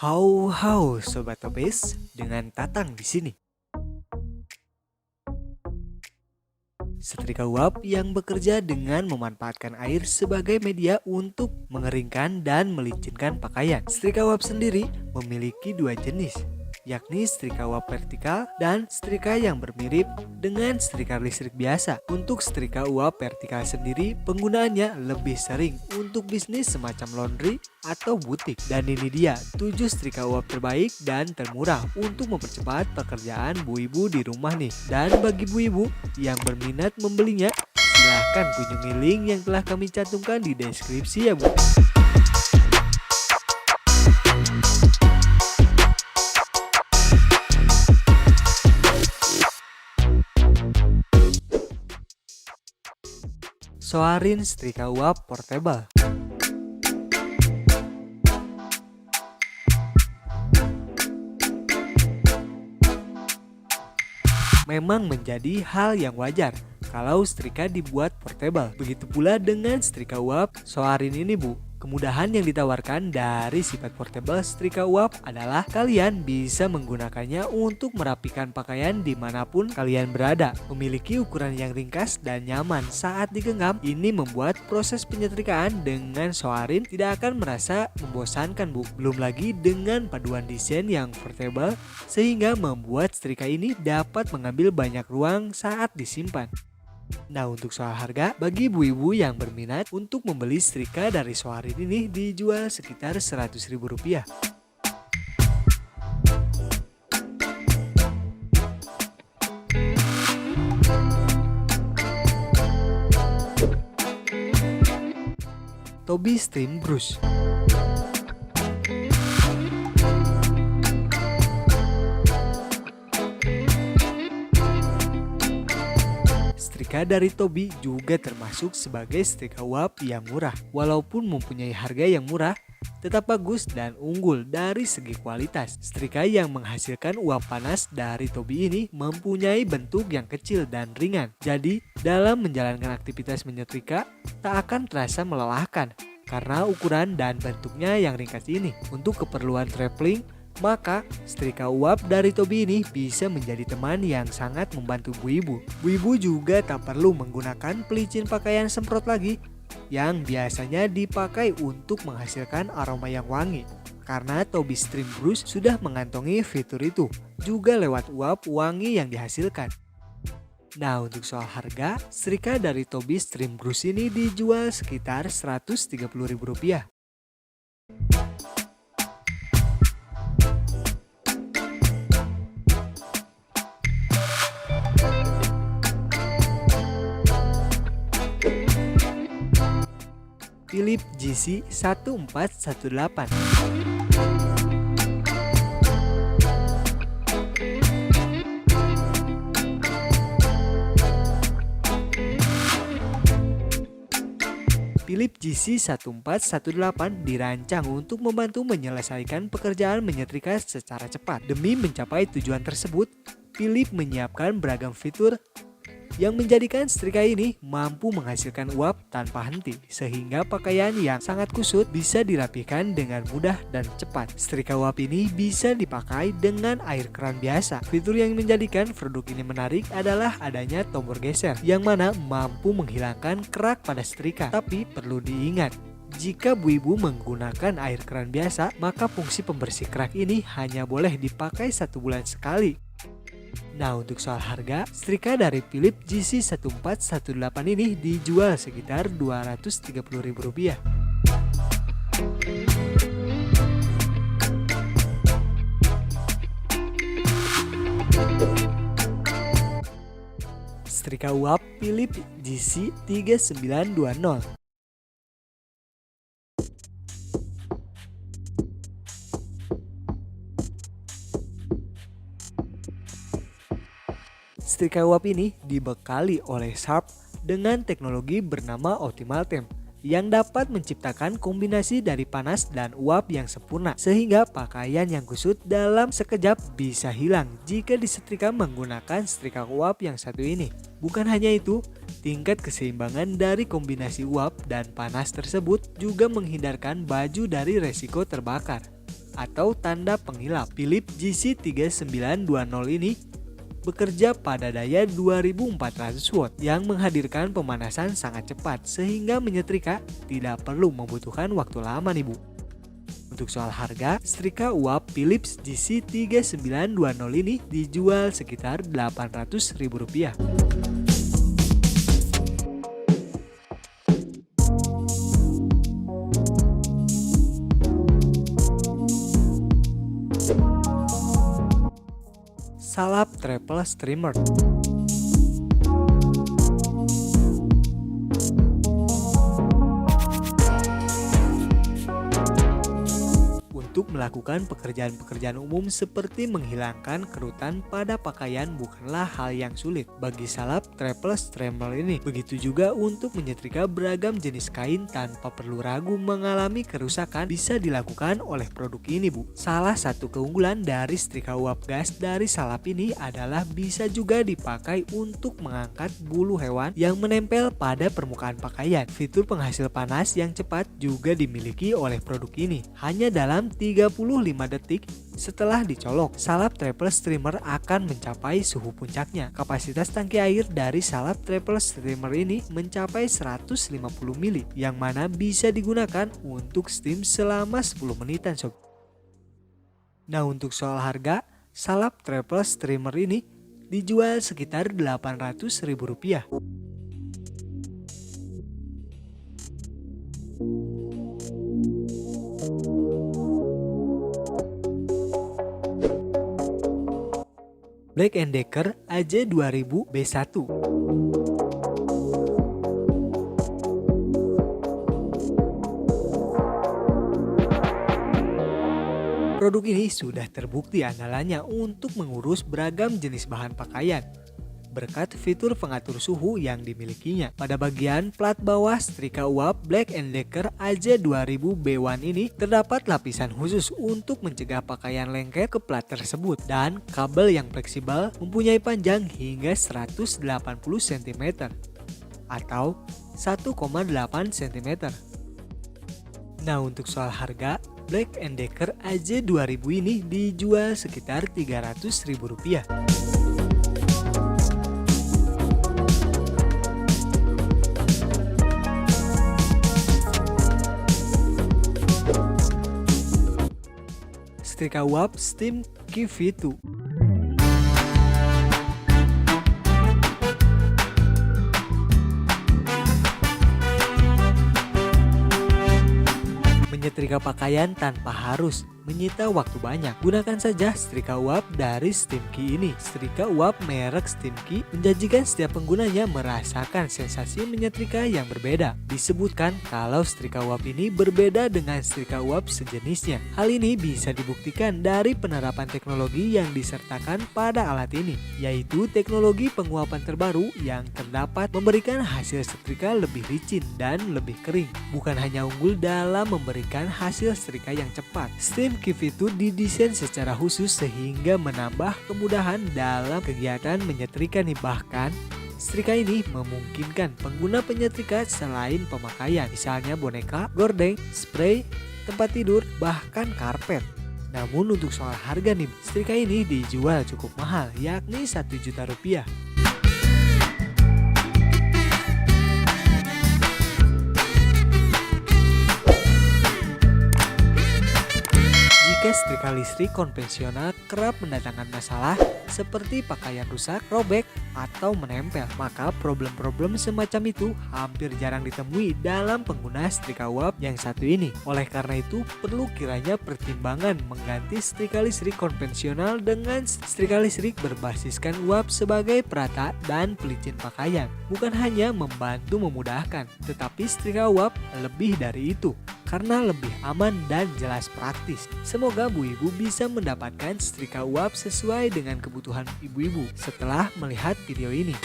Hau Sobat Topes, dengan Tatang di sini. Setrika uap yang bekerja dengan memanfaatkan air sebagai media untuk mengeringkan dan melicin pakaian. Setrika uap sendiri memiliki dua jenis, yakni setrika uap vertikal dan setrika yang bermirip dengan setrika listrik biasa. Untuk setrika uap vertikal sendiri, penggunaannya lebih sering untuk bisnis semacam laundry atau butik. Dan ini dia 7 setrika uap terbaik dan termurah untuk mempercepat pekerjaan bu ibu di rumah nih. Dan bagi bu ibu yang berminat membelinya, silahkan kunjungi link yang telah kami cantumkan di deskripsi ya bu. Soarin setrika uap portable. Memang menjadi hal yang wajar kalau setrika dibuat portable. Begitu pula dengan setrika uap Soarin ini bu. Kemudahan yang ditawarkan dari sifat portable setrika uap adalah kalian bisa menggunakannya untuk merapikan pakaian dimanapun kalian berada. Memiliki ukuran yang ringkas dan nyaman saat digenggam, ini membuat proses penyetrikaan dengan Soarin tidak akan merasa membosankan bu. Belum lagi dengan paduan desain yang portable sehingga membuat setrika ini dapat mengambil banyak ruang saat disimpan. Nah, untuk soal harga, bagi ibu-ibu yang berminat untuk membeli setrika dari Soarin ini dijual sekitar Rp100.000. Tobii Stream Brush. Setrika dari Tobii juga termasuk sebagai setrika uap yang murah. Walaupun mempunyai harga yang murah, tetap bagus dan unggul dari segi kualitas. Setrika yang menghasilkan uap panas dari Tobii ini mempunyai bentuk yang kecil dan ringan. Jadi, dalam menjalankan aktivitas menyetrika, tak akan terasa melelahkan karena ukuran dan bentuknya yang ringkas ini. Untuk keperluan traveling, maka setrika uap dari Tobii ini bisa menjadi teman yang sangat membantu bu ibu. Bu ibu juga tak perlu menggunakan pelicin pakaian semprot lagi yang biasanya dipakai untuk menghasilkan aroma yang wangi. Karena Tobii Stream Brush sudah mengantongi fitur itu, juga lewat uap wangi yang dihasilkan. Nah, untuk soal harga, setrika dari Tobii Stream Brush ini dijual sekitar Rp130.000. Philips GC 1418. Philips GC 1418 dirancang untuk membantu menyelesaikan pekerjaan menyetrika secara cepat. Demi mencapai tujuan tersebut, Philips menyiapkan beragam fitur yang menjadikan setrika ini mampu menghasilkan uap tanpa henti, sehingga pakaian yang sangat kusut bisa dirapikan dengan mudah dan cepat. Setrika uap ini bisa dipakai dengan air keran biasa. Fitur yang menjadikan produk ini menarik adalah adanya tombol geser, yang mana mampu menghilangkan kerak pada setrika. Tapi perlu diingat, jika bu ibu menggunakan air keran biasa, maka fungsi pembersih kerak ini hanya boleh dipakai 1 bulan sekali. Nah, untuk soal harga, setrika dari Philips GC 1418 ini dijual sekitar Rp230.000. Setrika uap Philips GC 3920. Setrika uap ini dibekali oleh Sharp dengan teknologi bernama Optimal Temp yang dapat menciptakan kombinasi dari panas dan uap yang sempurna, sehingga pakaian yang kusut dalam sekejap bisa hilang jika disetrika menggunakan setrika uap yang satu ini. Bukan hanya itu, tingkat keseimbangan dari kombinasi uap dan panas tersebut juga menghindarkan baju dari resiko terbakar. atau tanda pengilap. Philips GC3920 ini bekerja pada daya 2400 watt yang menghadirkan pemanasan sangat cepat sehingga menyetrika tidak perlu membutuhkan waktu lama nih Bu. Untuk soal harga, setrika uap Philips GC3920 ini dijual sekitar Rp800.000. Salap Triple Streamer. Untuk melakukan pekerjaan-pekerjaan umum seperti menghilangkan kerutan pada pakaian bukanlah hal yang sulit bagi salap triple streamer ini. Begitu juga untuk menyetrika beragam jenis kain tanpa perlu ragu mengalami kerusakan bisa dilakukan oleh produk ini Bu. Salah satu keunggulan dari setrika uap gas dari salap ini adalah bisa juga dipakai untuk mengangkat bulu hewan yang menempel pada permukaan pakaian. Fitur penghasil panas yang cepat juga dimiliki oleh produk ini. Hanya dalam 35 detik setelah dicolok, salap triple streamer akan mencapai suhu puncaknya. Kapasitas tangki air dari salap triple streamer ini mencapai 150 ml yang mana bisa digunakan untuk steam selama 10 menitan sob. Nah, untuk soal harga, salap triple streamer ini dijual sekitar Rp800.000. Black & Decker AJ2000 B1. Produk ini sudah terbukti andalannya untuk mengurus beragam jenis bahan pakaian berkat fitur pengatur suhu yang dimilikinya. Pada bagian plat bawah setrika uap Black & Decker AJ2000 B1 ini terdapat lapisan khusus untuk mencegah pakaian lengket ke plat tersebut dan kabel yang fleksibel mempunyai panjang hingga 180 cm atau 1,8 cm. Nah, untuk soal harga, Black & Decker AJ2000 ini dijual sekitar Rp300.000. Setrika uap SteamKey V2. Menyetrika pakaian tanpa harus menyita waktu banyak. Gunakan saja setrika uap dari SteamKey ini. Setrika uap merek SteamKey menjanjikan setiap penggunanya merasakan sensasi menyetrika yang berbeda. Disebutkan kalau setrika uap ini berbeda dengan setrika uap sejenisnya. Hal ini bisa dibuktikan dari penerapan teknologi yang disertakan pada alat ini, yaitu teknologi penguapan terbaru yang terdapat memberikan hasil setrika lebih licin dan lebih kering. Bukan hanya unggul dalam memberikan hasil setrika yang cepat, SteamKey V2 didesain secara khusus sehingga menambah kemudahan dalam kegiatan menyetrika nih. Bahkan setrika ini memungkinkan pengguna penyetrika selain pemakaian, misalnya boneka, gorden, spray, tempat tidur, bahkan karpet. Namun untuk soal harga nih, setrika ini dijual cukup mahal, yakni Rp1 juta. Jika setrika listrik konvensional kerap mendatangkan masalah seperti pakaian rusak, robek, atau menempel, maka problem-problem semacam itu hampir jarang ditemui dalam pengguna setrika uap yang satu ini. Oleh karena itu, perlu kiranya pertimbangan mengganti setrika listrik konvensional dengan setrika listrik berbasiskan uap sebagai perata dan pelicin pakaian. Bukan hanya membantu memudahkan, tetapi setrika uap lebih dari itu, karena lebih aman dan jelas praktis. Semoga Bu Ibu bisa mendapatkan setrika uap sesuai dengan kebutuhan ibu-ibu setelah melihat video ini.